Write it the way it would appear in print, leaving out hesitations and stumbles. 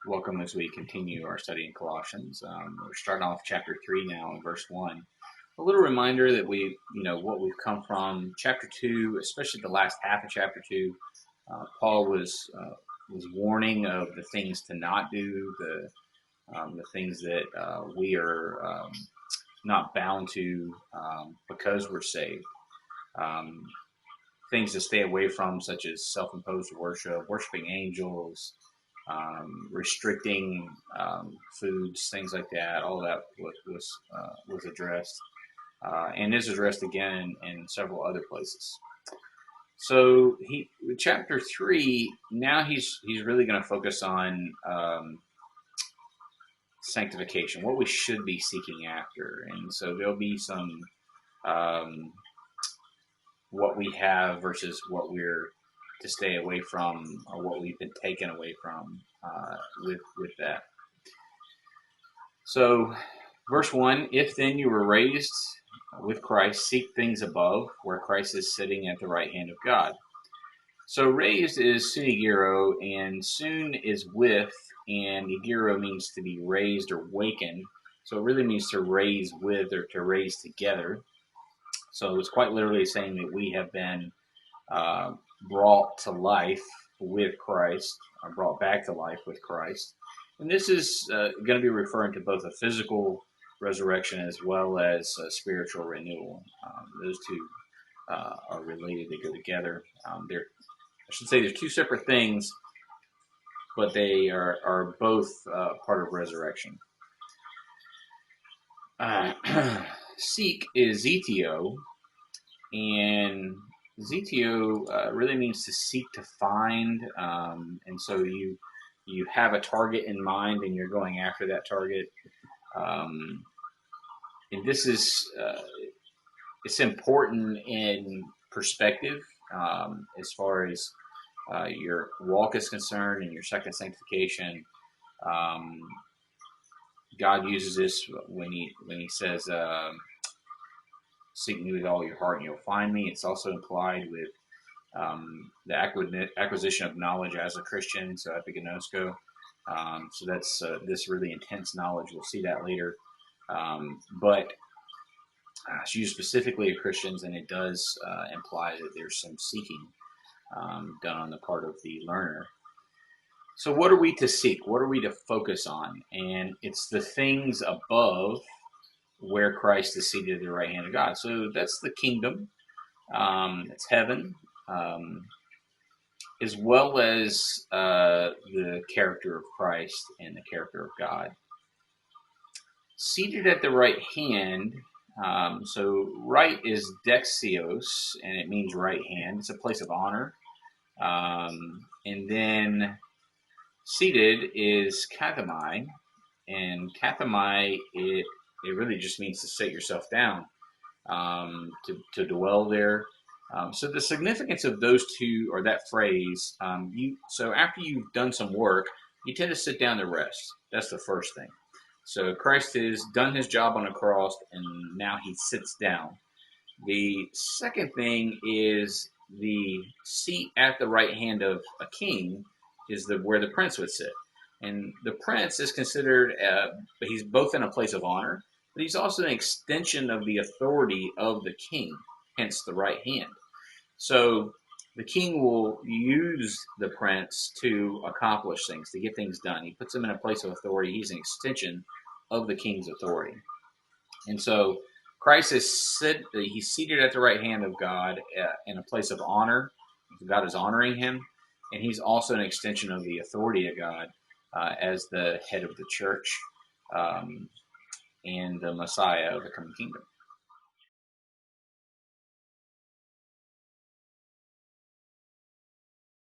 Welcome as we continue our study in Colossians. We're starting off chapter 3 now in verse 1. A little reminder that what we've come from. Chapter 2, especially the last half of chapter 2, Paul was warning of the things to not do, the things that we are not bound to because we're saved. Um, Things to stay away from, such as self-imposed worship, worshiping angels, restricting foods, things like that. All that was addressed, and is addressed again in several other places. So chapter 3, now he's really going to focus on sanctification, what we should be seeking after, and so there'll be some um, what we have versus what we're to stay away from, or what we've been taken away from with that. So, verse 1, if then you were raised with Christ, seek things above, where Christ is sitting at the right hand of God. So, raised is sunigiro, and sun is with, and igiro means to be raised or wakened. So, it really means to raise with or to raise together. So, it's quite literally saying that we have been brought to life with Christ, or brought back to life with Christ. And this is going to be referring to both a physical resurrection as well as spiritual renewal. Those two are related; they go together. I should say, there's two separate things, but they are both part of resurrection. Seek is zetio, and zetio really means to seek, to find, and so you have a target in mind and you're going after that target. And this is it's important in perspective, as far as your walk is concerned and your second sanctification. Um, God uses this when he says, "Seek me with all your heart, and you'll find me." It's also implied with the acquisition of knowledge as a Christian, so epigenosko. So that's this really intense knowledge. We'll see that later. But it's used specifically of Christians, and it does imply that there's some seeking done on the part of the learner. So what are we to seek? What are we to focus on? And it's the things above, where Christ is seated at the right hand of God. So that's the kingdom. It's heaven. As well as the character of Christ and the character of God. Seated at the right hand, so right is dexios, and it means right hand. It's a place of honor. And then seated is kathemai, and kathemai, it really just means to set yourself down, to dwell there. So the significance of those two, or that phrase, so after you've done some work, you tend to sit down to rest. That's the first thing. So Christ has done his job on the cross, and now he sits down. The second thing is the seat at the right hand of a king is where the prince would sit. And the prince is considered, he's both in a place of honor, but he's also an extension of the authority of the king, hence the right hand. So the king will use the prince to accomplish things, to get things done. He puts him in a place of authority. He's an extension of the king's authority. And so Christ he's seated at the right hand of God in a place of honor. God is honoring him. And he's also an extension of the authority of God as the head of the church and the Messiah of the coming kingdom.